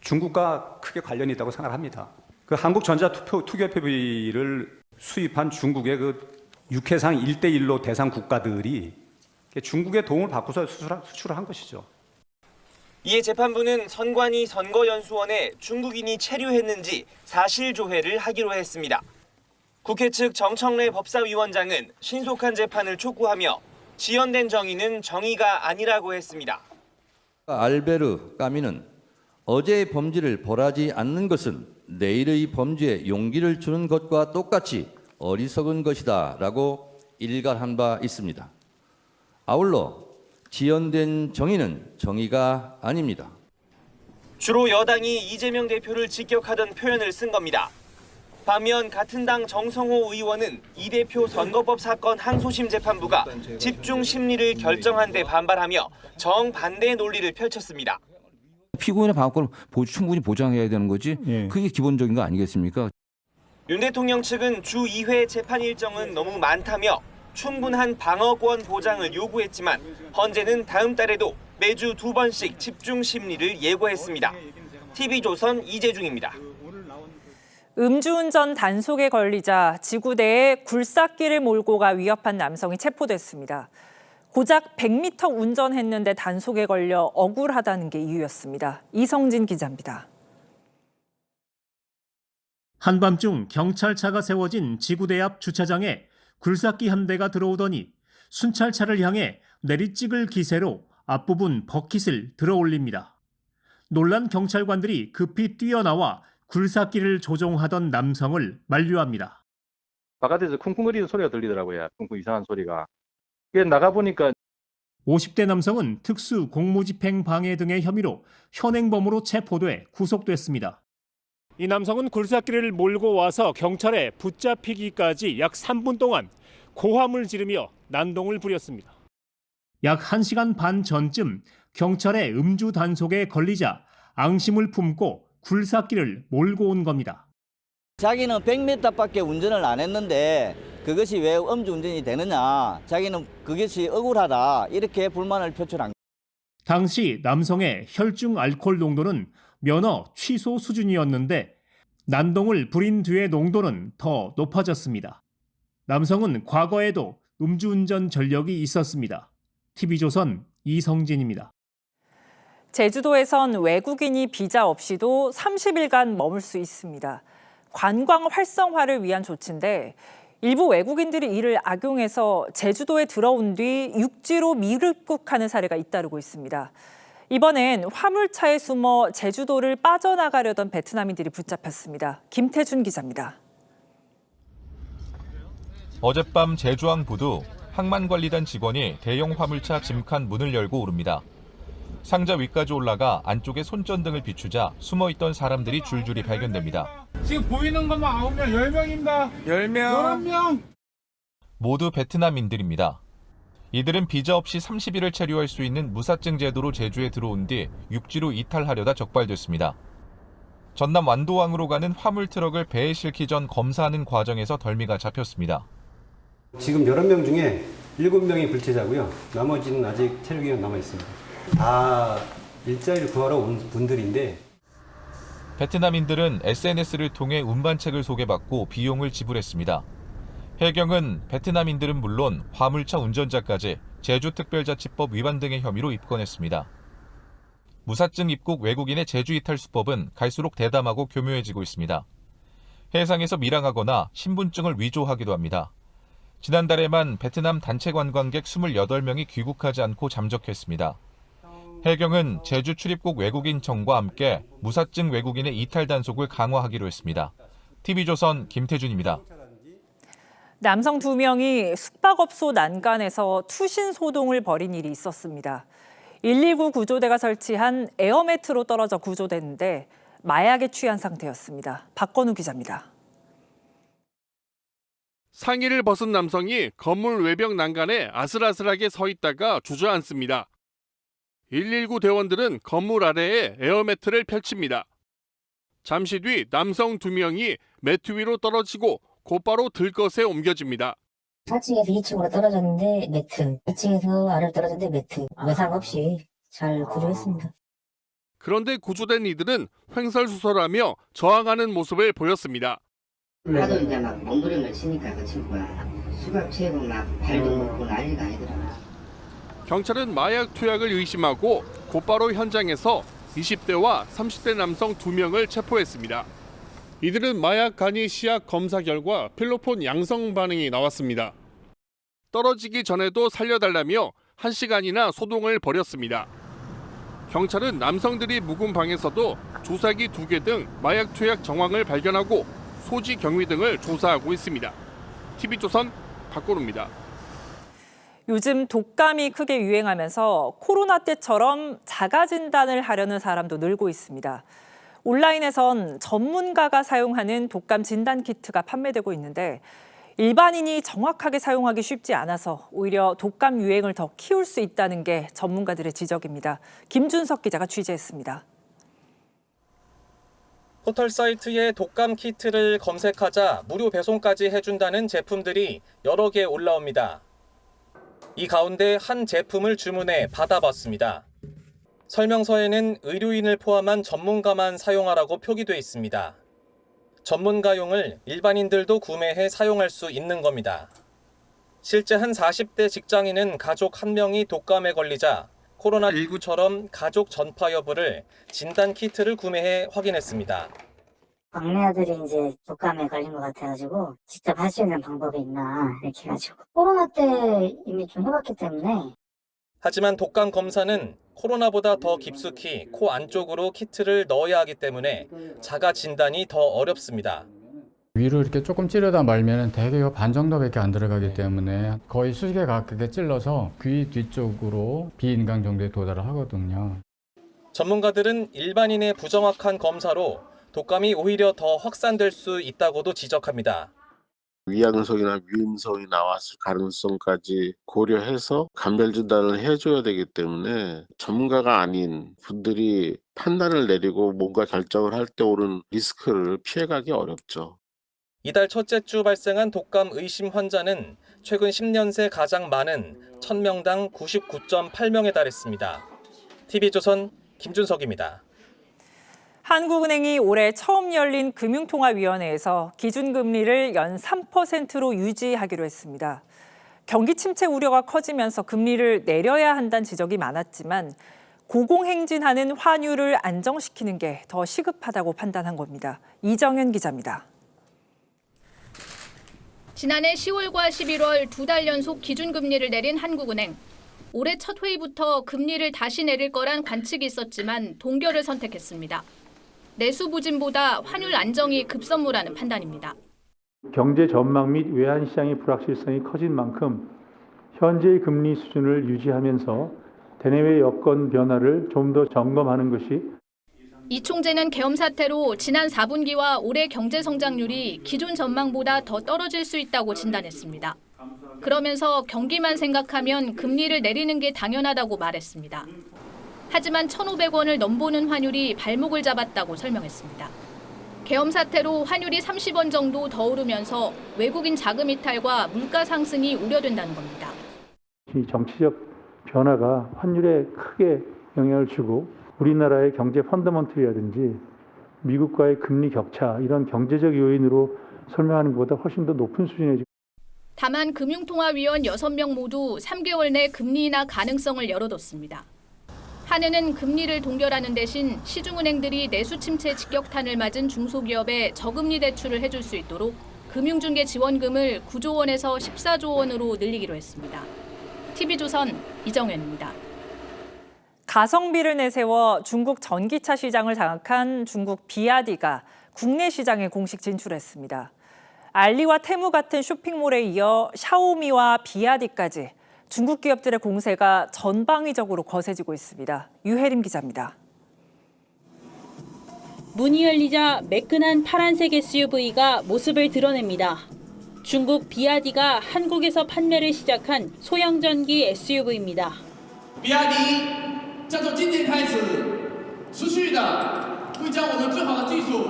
Speaker 27: 중국과 크게 관련이 있다고 생각합니다. 그 한국전자투표협회를 수입한 중국의 그 육해상 1대1로 대상 국가들이 중국의 도움을 받고서 수출을 한 것이죠.
Speaker 26: 이에 재판부는 선관위 선거연수원에 중국인이 체류했는지 사실조회를 하기로 했습니다. 국회 측 정청래 법사위원장은 신속한 재판을 촉구하며 지연된 정의는 정의가 아니라고 했습니다.
Speaker 28: 알베르 까미는 어제의 범죄를 벌하지 않는 것은 내일의 범죄에 용기를 주는 것과 똑같이 어리석은 것이다 라고 일갈한 바 있습니다. 아울러 지연된 정의는 정의가 아닙니다.
Speaker 26: 주로 여당이 이재명 대표를 직격하던 표현을 쓴 겁니다. 반면 같은 당 정성호 의원은 이 대표 선거법 사건 항소심 재판부가 집중 심리를 결정한 데 반발하며 정반대 논리를 펼쳤습니다.
Speaker 18: 피고인의 방어권을 충분히 보장해야 되는 거지. 그게 기본적인 거 아니겠습니까?
Speaker 26: 윤 대통령 측은 주 2회 재판 일정은 너무 많다며 충분한 방어권 보장을 요구했지만 헌재는 다음 달에도 매주 2번씩 집중 심리를 예고했습니다. TV조선 이재중입니다.
Speaker 3: 음주운전 단속에 걸리자 지구대에 굴삭기를 몰고 가 위협한 남성이 체포됐습니다. 고작 100m 운전했는데 단속에 걸려 억울하다는 게 이유였습니다. 이성진 기자입니다.
Speaker 29: 한밤중 경찰차가 세워진 지구대 앞 주차장에 굴삭기 한 대가 들어오더니 순찰차를 향해 내리찍을 기세로 앞부분 버킷을 들어올립니다. 놀란 경찰관들이 급히 뛰어나와 굴삭기를 조종하던 남성을 만류합니다.
Speaker 30: 바깥에서 쿵쿵거리는 소리가 들리더라고요. 쿵쿵 이상한 소리가. 나가보니까
Speaker 29: 50대 남성은 특수 공무집행 방해 등의 혐의로 현행범으로 체포돼 구속됐습니다. 이 남성은 굴삭기를 몰고 와서 경찰에 붙잡히기까지 약 3분 동안 고함을 지르며 난동을 부렸습니다. 약 1시간 반 전쯤 경찰의 음주 단속에 걸리자 앙심을 품고 굴삭기를 몰고 온 겁니다.
Speaker 5: 자기는 100m밖에 운전을 안 했는데 그것이 왜 음주운전이 되느냐, 자기는 그것이 억울하다, 이렇게 불만을 표출한.
Speaker 29: 당시 남성의 혈중 알코올 농도는 면허 취소 수준이었는데 난동을 부린 뒤의 농도는 더 높아졌습니다. 남성은 과거에도 음주운전 전력이 있었습니다. TV조선 이성진입니다.
Speaker 3: 제주도에선 외국인이 비자 없이도 30일간 머물 수 있습니다. 관광 활성화를 위한 조치인데 일부 외국인들이 이를 악용해서 제주도에 들어온 뒤 육지로 미입국하는 사례가 잇따르고 있습니다. 이번엔 화물차에 숨어 제주도를 빠져나가려던 베트남인들이 붙잡혔습니다. 김태준 기자입니다.
Speaker 6: 어젯밤 제주항 부두 항만관리단 직원이 대형 화물차 짐칸 문을 열고 오릅니다. 상자 위까지 올라가 안쪽에 손전등을 비추자 숨어있던 사람들이 줄줄이 발견됩니다.
Speaker 7: 지금 보이는 것만 9명, 10명입니다. 10명. 11명.
Speaker 6: 모두 베트남인들입니다. 이들은 비자 없이 30일을 체류할 수 있는 무사증 제도로 제주에 들어온 뒤 육지로 이탈하려다 적발됐습니다. 전남 완도항으로 가는 화물 트럭을 배에 싣기 전 검사하는 과정에서 덜미가 잡혔습니다.
Speaker 8: 지금 11명 중에 7명이 불체자고요. 나머지는 아직 체류기가 남아 있습니다. 다 일자리를 구하러 온 분들인데
Speaker 6: 베트남인들은 SNS를 통해 운반책을 소개받고 비용을 지불했습니다. 해경은 베트남인들은 물론 화물차 운전자까지 제주특별자치법 위반 등의 혐의로 입건했습니다. 무사증 입국 외국인의 제주 이탈 수법은 갈수록 대담하고 교묘해지고 있습니다. 해상에서 밀항하거나 신분증을 위조하기도 합니다. 지난달에만 베트남 단체 관광객 28명이 귀국하지 않고 잠적했습니다. 해경은 제주 출입국 외국인청과 함께 무사증 외국인의 이탈 단속을 강화하기로 했습니다. TV조선 김태준입니다.
Speaker 3: 남성 2명이 숙박업소 난간에서 투신 소동을 벌인 일이 있었습니다. 119 구조대가 설치한 에어매트로 떨어져 구조됐는데 마약에 취한 상태였습니다. 박건우 기자입니다.
Speaker 9: 상의를 벗은 남성이 건물 외벽 난간에 아슬아슬하게 서 있다가 주저앉습니다. 119 대원들은 건물 아래에 에어매트를 펼칩니다. 잠시 뒤 남성 2명이 매트 위로 떨어지고 곧바로 들것에 옮겨집니다.
Speaker 11: 4층에서 2층으로 떨어졌는데 매트, 2층에서 아래로 떨어졌는데 매트, 외상 없이 잘 구조했습니다.
Speaker 9: 그런데 구조된 이들은 횡설수설하며 저항하는 모습을 보였습니다.
Speaker 11: 하도 이제 막 몸부림을 치니까 그 친구가 수갑 채고 막 발도 묶고 난리가 아니더라.
Speaker 9: 경찰은 마약 투약을 의심하고 곧바로 현장에서 20대와 30대 남성 2명을 체포했습니다. 이들은 마약 간이 시약 검사 결과 필로폰 양성 반응이 나왔습니다. 떨어지기 전에도 살려달라며 1시간이나 소동을 벌였습니다. 경찰은 남성들이 묵은 방에서도 조사기 2개 등 마약 투약 정황을 발견하고 소지 경위 등을 조사하고 있습니다. TV조선 박고루입니다.
Speaker 3: 요즘 독감이 크게 유행하면서 코로나 때처럼 자가 진단을 하려는 사람도 늘고 있습니다. 온라인에선 전문가가 사용하는 독감 진단 키트가 판매되고 있는데 일반인이 정확하게 사용하기 쉽지 않아서 오히려 독감 유행을 더 키울 수 있다는 게 전문가들의 지적입니다. 김준석 기자가 취재했습니다.
Speaker 12: 포털 사이트에 독감 키트를 검색하자 무료 배송까지 해준다는 제품들이 여러 개 올라옵니다. 이 가운데 한 제품을 주문해 받아봤습니다. 설명서에는 의료인을 포함한 전문가만 사용하라고 표기돼 있습니다. 전문가용을 일반인들도 구매해 사용할 수 있는 겁니다. 실제 한 40대 직장인은 가족 1명이 독감에 걸리자 코로나19처럼 가족 전파 여부를 진단 키트를 구매해 확인했습니다.
Speaker 11: 막내 아들이 이제 독감에 걸린 것 같아가지고 직접 할 수 있는 방법이 있나 이렇게 해가지고 코로나 때 이미 좀 해봤기 때문에.
Speaker 12: 하지만 독감 검사는 코로나보다 더 깊숙이 코 안쪽으로 키트를 넣어야 하기 때문에 자가 진단이 더 어렵습니다.
Speaker 10: 위로 이렇게 조금 찌르다 말면 대개 반 정도밖에 안 들어가기 때문에 거의 수직에 가깝게 찔러서 귀 뒤쪽으로 비인강 정도에 도달을 하거든요.
Speaker 12: 전문가들은 일반인의 부정확한 검사로 독감이 오히려 더 확산될 수 있다고도 지적합니다.
Speaker 13: 위양성이나 위음성이 나왔을 가능성까지 고려해서 감별 진단을 해줘야 되기 때문에 전문가가 아닌 분들이 판단을 내리고 뭔가 결정을 할 때 오는 리스크를 피해가기 어렵죠.
Speaker 12: 이달 첫째 주 발생한 독감 의심 환자는 최근 10년 새 가장 많은 1000명당 99.8명에 달했습니다. TV조선 김준석입니다.
Speaker 3: 한국은행이 올해 처음 열린 금융통화위원회에서 기준금리를 연 3%로 유지하기로 했습니다. 경기 침체 우려가 커지면서 금리를 내려야 한다는 지적이 많았지만 고공행진하는 환율을 안정시키는 게 더 시급하다고 판단한 겁니다. 이정현 기자입니다.
Speaker 14: 지난해 10월과 11월 2달 연속 기준금리를 내린 한국은행. 올해 첫 회의부터 금리를 다시 내릴 거란 관측이 있었지만 동결을 선택했습니다. 내수 부진보다 환율 안정이 급선무라는 판단입니다.
Speaker 15: 경제 전망 및 외환 시장의 불확실성이 커진 만큼 현재의 금리 수준을 유지하면서 대내외 여건 변화를 좀 더 점검하는 것이
Speaker 14: 이 총재는 계엄 사태로 지난 4분기와 올해 경제 성장률이 기존 전망보다 더 떨어질 수 있다고 진단했습니다. 그러면서 경기만 생각하면 금리를 내리는 게 당연하다고 말했습니다. 하지만 1,500원을 넘보는 환율이 발목을 잡았다고 설명했습니다. 계엄 사태로 환율이 30원 정도 더 오르면서 외국인 자금 이탈과 물가 상승이 우려된다는 겁니다.
Speaker 15: 이 정치적 변화가 환율에 크게 영향을 주고 우리나라의 경제 펀더먼털이라든지 미국과의 금리 격차 이런 경제적 요인으로 설명하는 것보다 훨씬 더 높은 수준의
Speaker 14: 다만 금융통화위원 6명 모두 3개월 내 금리 인하 가능성을 열어뒀습니다. 한은은 금리를 동결하는 대신 시중은행들이 내수 침체 직격탄을 맞은 중소기업에 저금리 대출을 해줄 수 있도록 금융중개 지원금을 9조 원에서 14조 원으로 늘리기로 했습니다. TV조선 이정현입니다.
Speaker 3: 가성비를 내세워 중국 전기차 시장을 장악한 중국 비아디가 국내 시장에 공식 진출했습니다. 알리와 테무 같은 쇼핑몰에 이어 샤오미와 비아디까지 중국 기업들의 공세가 전방위적으로 거세지고 있습니다. 유혜림 기자입니다.
Speaker 16: 문이 열리자 매끈한 파란색 SUV가 모습을 드러냅니다. 중국 비아디가 한국에서 판매를 시작한 소형 전기 SUV입니다.
Speaker 17: 비아디 将从今天开始持续的会将我们最好的技术、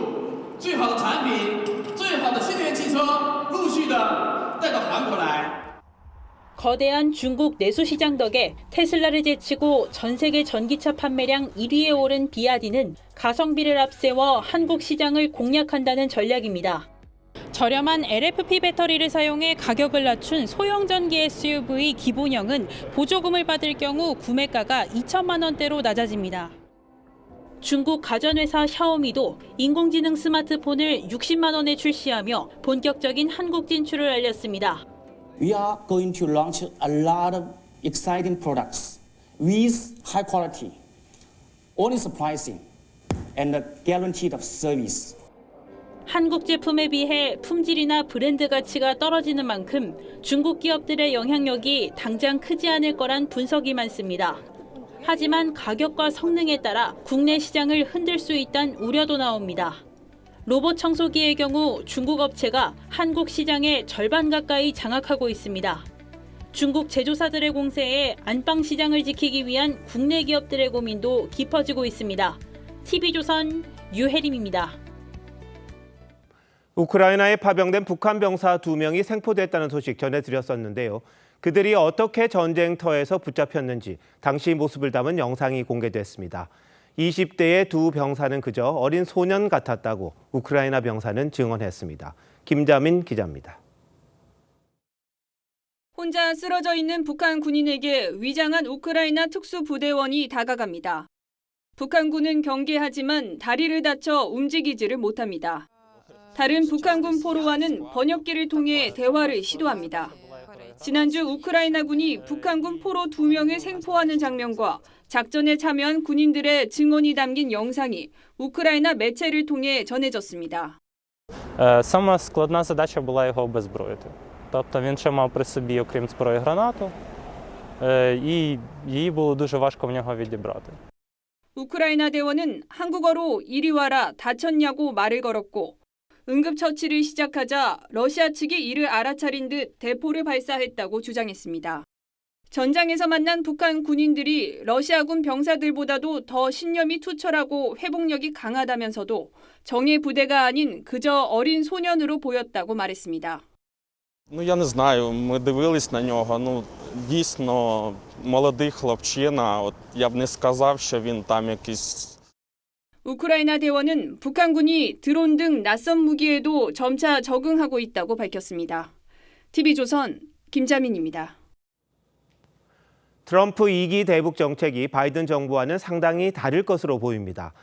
Speaker 17: 最好的产品、最好的新能源汽车陆续的带到韩国来。
Speaker 16: 거대한 중국 내수 시장 덕에 테슬라를 제치고 전 세계 전기차 판매량 1위에 오른 비아디는 가성비를 앞세워 한국 시장을 공략한다는 전략입니다. 저렴한 LFP 배터리를 사용해 가격을 낮춘 소형 전기 SUV 기본형은 보조금을 받을 경우 구매가가 2천만 원대로 낮아집니다. 중국 가전회사 샤오미도 인공지능 스마트폰을 60만 원에 출시하며 본격적인 한국 진출을 알렸습니다.
Speaker 19: We are going to launch a lot of exciting products with high quality, honest pricing, and a guaranteed service.
Speaker 16: 한국 제품에 비해 품질이나 브랜드 가치가 떨어지는 만큼 중국 기업들의 영향력이 당장 크지 않을 거란 분석이 많습니다. 하지만 가격과 성능에 따라 국내 시장을 흔들 수 있다는 우려도 나옵니다. 로봇 청소기의 경우 중국 업체가 한국 시장의 절반 가까이 장악하고 있습니다. 중국 제조사들의 공세에 안방 시장을 지키기 위한 국내 기업들의 고민도 깊어지고 있습니다. TV조선 유혜림입니다.
Speaker 1: 우크라이나에 파병된 북한 병사 2명이 생포됐다는 소식 전해드렸었는데요. 그들이 어떻게 전쟁터에서 붙잡혔는지 당시 모습을 담은 영상이 공개됐습니다. 20대의 두 병사는 그저 어린 소년 같았다고 우크라이나 병사는 증언했습니다. 김자민 기자입니다.
Speaker 20: 혼자 쓰러져 있는 북한 군인에게 위장한 우크라이나 특수부대원이 다가갑니다. 북한군은 경계하지만 다리를 다쳐 움직이지를 못합니다. 다른 북한군 포로와는 번역기를 통해 대화를 시도합니다. 지난주 우크라이나군이 북한군 포로 2명을 생포하는 장면과 작전에 참여한 군인들의 증언이 담긴 영상이 우크라이나 매체를 통해 전해졌습니다.
Speaker 2: Сама складна задача була його обезброїти. Тобто він ще мав при собі, окрім зброї, гранату, і її було дуже важко в нього відібрати.
Speaker 20: 우크라이나 대원은 한국어로 이리 와라 다쳤냐고 말을 걸었고 응급처치를 시작하자 러시아 측이 이를 알아차린 듯 대포를 발사했다고 주장했습니다. 전장에서 만난 북한 군인들이 러시아군 병사들보다도 더 신념이 투철하고 회복력이 강하다면서도 정예 부대가 아닌 그저 어린 소년으로 보였다고 말했습니다.
Speaker 4: Я не знаю, ми дивились на нього, дійсно молодий хлопчина, я б не сказав, що він там якийсь.
Speaker 20: 우크라이나 대원은 북한군이 드론 등 낯선 무기에도 점차 적응하고 있다고 밝혔습니다. TV조선 김자민입니다.
Speaker 1: 트럼프 2기 대북 정책이 바이든 정부와는 상당히 다를 것으로 보입니다.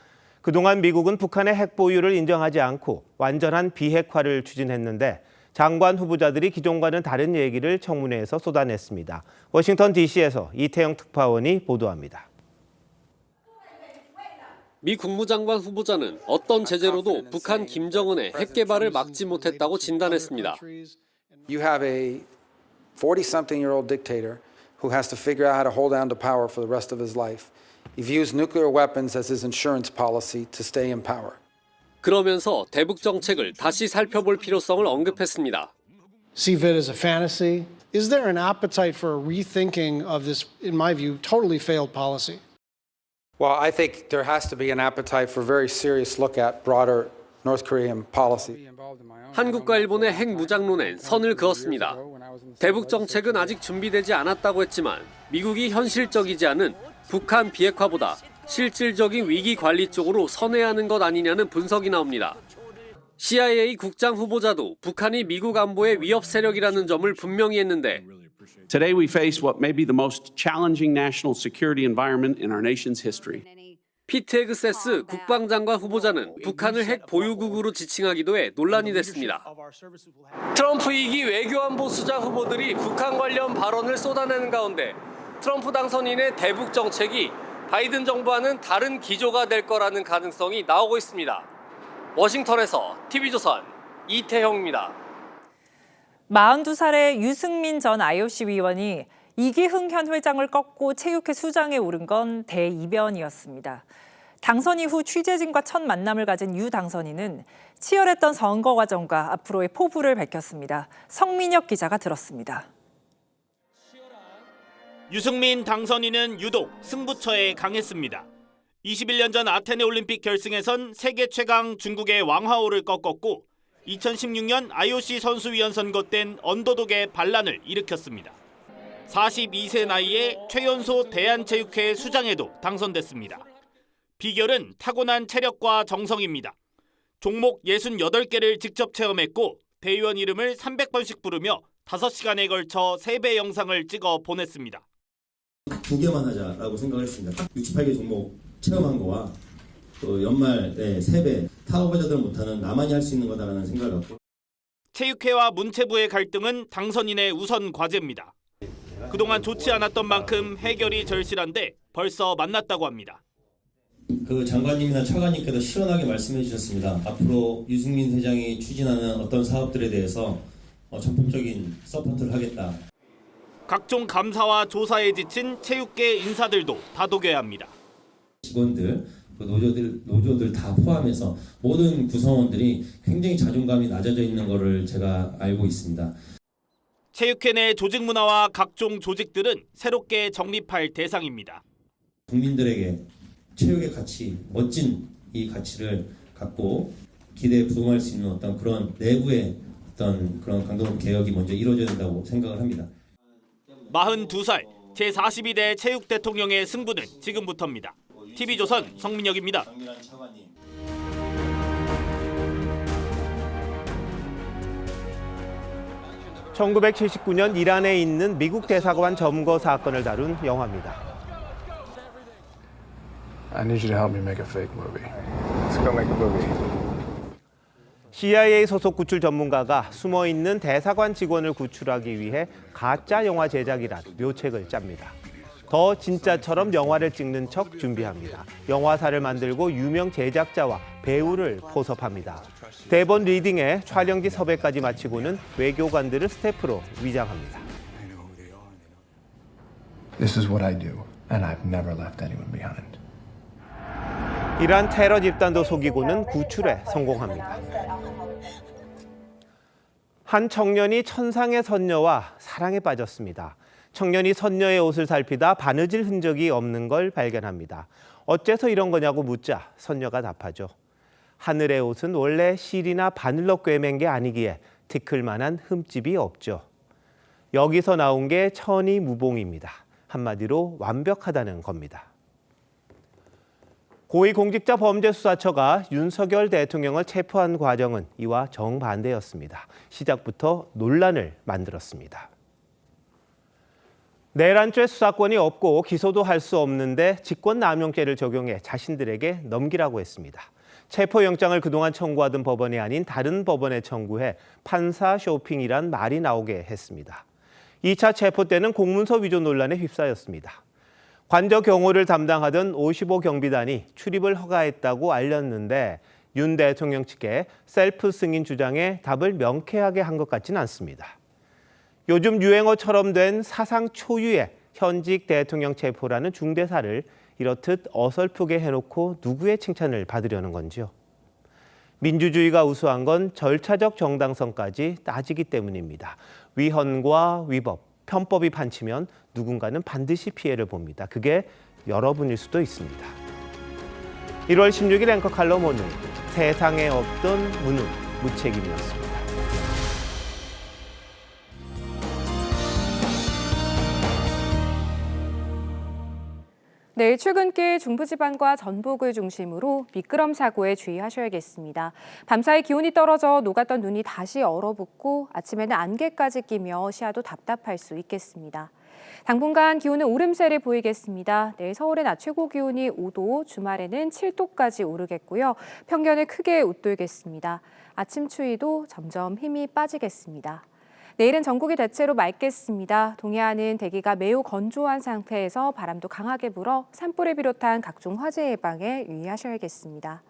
Speaker 1: 그동안 미국은 북한의 핵 보유를 인정하지 않고 완전한 비핵화를 추진했는데 장관 후보자들이 기존과는 다른 얘기를 청문회에서 쏟아냈습니다. 워싱턴 DC에서 이태영 특파원이 보도합니다.
Speaker 21: 미 국무장관 후보자는 어떤 제재로도 북한 김정은의 핵 개발을 막지 못했다고 진단했습니다.
Speaker 22: You have a 40-something-year-old dictator who has to figure out how to hold down to power for the rest of his life. He views nuclear weapons as his insurance policy to stay in power.
Speaker 21: 그러면서 대북 정책을 다시 살펴볼 필요성을 언급했습니다.
Speaker 23: See it as a fantasy. Is there an appetite for a rethinking of this, in my view, totally failed policy?
Speaker 22: Well, I think there has to be an appetite for a very serious look at broader North Korean policy.
Speaker 21: 한국과 일본의 핵 무장론엔 선을 그었습니다. 대북 정책은 아직 준비되지 않았다고 했지만 미국이 현실적이지 않은 북한 비핵화보다 실질적인 위기 관리 쪽으로 선회하는 것 아니냐는 분석이 나옵니다. CIA 국장 후보자도 북한이 미국 안보의 위협 세력이라는 점을 분명히 했는데
Speaker 24: Today we face what may be the most challenging national security environment in our nation's history.
Speaker 21: 피트 헤그세스 국방장관 후보자는 북한을 핵 보유국으로 지칭하기도 해 논란이 됐습니다. 트럼프 2기 외교안보 수장 후보들이 북한 관련 발언을 쏟아내는 가운데 트럼프 당선인의 대북 정책이 바이든 정부와는 다른 기조가 될 거라는 가능성이 나오고 있습니다. 워싱턴에서 TV조선 이태형입니다.
Speaker 3: 42살의 유승민 전 IOC 위원이 이기흥 현 회장을 꺾고 체육회 수장에 오른 건 대이변이었습니다. 당선 이후 취재진과 첫 만남을 가진 유 당선인은 치열했던 선거 과정과 앞으로의 포부를 밝혔습니다. 성민혁 기자가 들었습니다.
Speaker 25: 유승민 당선인은 유독 승부처에 강했습니다. 21년 전 아테네 올림픽 결승에선 세계 최강 중국의 왕하오를 꺾었고 2016년 IOC 선수위원 선거 땐 언더독의 반란을 일으켰습니다. 42세 나이에 최연소 대한체육회 수장에도 당선됐습니다. 비결은 타고난 체력과 정성입니다. 종목 68개를 직접 체험했고 대의원 이름을 300번씩 부르며 5시간에 걸쳐 3배 영상을 찍어 보냈습니다.
Speaker 27: 2개만 하자라고 생각을 했습니다. 68개 종목 체험한 거와 또 연말 3배 타 후보자들은 못하는 나만이 할 수 있는 거다라는 생각을 갖고
Speaker 25: 체육회와 문체부의 갈등은 당선인의 우선 과제입니다. 그동안 좋지 않았던 만큼 해결이 절실한데 벌써 만났다고 합니다.
Speaker 27: 그 장관님이나 차관님께서 시원하게 말씀해 주셨습니다. 앞으로 유승민 회장이 추진하는 어떤 사업들에 대해서 전폭적인 서포트를 하겠다.
Speaker 25: 각종 감사와 조사에 지친 체육계 인사들도 다독여야 합니다.
Speaker 27: 직원들, 노조들 다 포함해서 모든 구성원들이 굉장히 자존감이 낮아져 있는 것을 제가 알고 있습니다.
Speaker 25: 체육회 내 조직 문화와 각종 조직들은 새롭게 정립할 대상입니다.
Speaker 27: 국민들에게 체육의 가치, 멋진 이 가치를 갖고 기대에 부응할 수 있는 어떤 그런 내부의 어떤 그런 강도 개혁이 먼저 이루어져야 된다고 생각을 합니다.
Speaker 25: 42살 제42대 체육 대통령의 승부는 지금부터입니다. TV조선 성민혁입니다.
Speaker 1: 1979년 이란에 있는 미국 대사관 점거 사건을 다룬 영화입니다.
Speaker 28: I need you to help me make a fake movie. Let's go make a movie.
Speaker 1: CIA 소속 구출 전문가가 숨어있는 대사관 직원을 구출하기 위해 가짜 영화 제작이란 묘책을 짭니다. 더 진짜처럼 영화를 찍는 척 준비합니다. 영화사를 만들고 유명 제작자와 배우를 포섭합니다. 대본 리딩에 촬영지 섭외까지 마치고는 외교관들을 스태프로 위장합니다.
Speaker 28: This is what I do, and I've never left anyone behind.
Speaker 1: 이란 테러 집단도 속이고는 구출에 성공합니다. 한 청년이 천상의 선녀와 사랑에 빠졌습니다. 청년이 선녀의 옷을 살피다 바느질 흔적이 없는 걸 발견합니다. 어째서 이런 거냐고 묻자 선녀가 답하죠. 하늘의 옷은 원래 실이나 바늘로 꿰맨 게 아니기에 티끌만한 흠집이 없죠. 여기서 나온 게 천이무봉입니다. 한마디로 완벽하다는 겁니다. 고위공직자범죄수사처가 윤석열 대통령을 체포한 과정은 이와 정반대였습니다. 시작부터 논란을 만들었습니다. 내란죄 수사권이 없고 기소도 할 수 없는데 직권남용죄를 적용해 자신들에게 넘기라고 했습니다. 체포영장을 그동안 청구하던 법원이 아닌 다른 법원에 청구해 판사 쇼핑이란 말이 나오게 했습니다. 2차 체포 때는 공문서 위조 논란에 휩싸였습니다. 관저 경호를 담당하던 55경비단이 출입을 허가했다고 알렸는데 윤 대통령 측의 셀프 승인 주장에 답을 명쾌하게 한 것 같지는 않습니다. 요즘 유행어처럼 된 사상 초유의 현직 대통령 체포라는 중대사를 이렇듯 어설프게 해놓고 누구의 칭찬을 받으려는 건지요. 민주주의가 우수한 건 절차적 정당성까지 따지기 때문입니다. 위헌과 위법, 편법이 판치면 누군가는 반드시 피해를 봅니다. 그게 여러분일 수도 있습니다. 1월 16일 앵커 칼럼 오늘 세상에 없던 무능, 무책임이었습니다.
Speaker 5: 내일 출근길 중부지방과 전북을 중심으로 미끄럼 사고에 주의하셔야겠습니다. 밤사이 기온이 떨어져 녹았던 눈이 다시 얼어붙고 아침에는 안개까지 끼며 시야도 답답할 수 있겠습니다. 당분간 기온은 오름세를 보이겠습니다. 내일 서울의 낮 최고 기온이 5도, 주말에는 7도까지 오르겠고요. 평년을 크게 웃돌겠습니다. 아침 추위도 점점 힘이 빠지겠습니다. 내일은 전국이 대체로 맑겠습니다. 동해안은 대기가 매우 건조한 상태에서 바람도 강하게 불어 산불을 비롯한 각종 화재 예방에 유의하셔야겠습니다.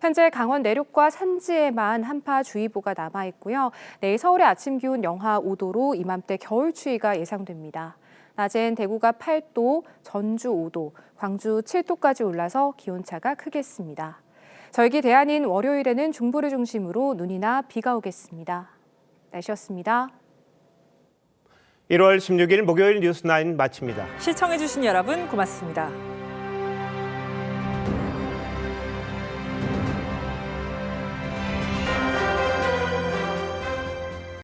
Speaker 5: 현재 강원 내륙과 산지에만 한파주의보가 남아있고요. 내일 서울의 아침 기온 영하 5도로 이맘때 겨울 추위가 예상됩니다. 낮엔 대구가 8도, 전주 5도, 광주 7도까지 올라서 기온차가 크겠습니다. 절기 대안인 월요일에는 중부를 중심으로 눈이나 비가 오겠습니다. 날씨였습니다.
Speaker 1: 1월 16일 목요일 뉴스9 마칩니다.
Speaker 3: 시청해주신 여러분 고맙습니다.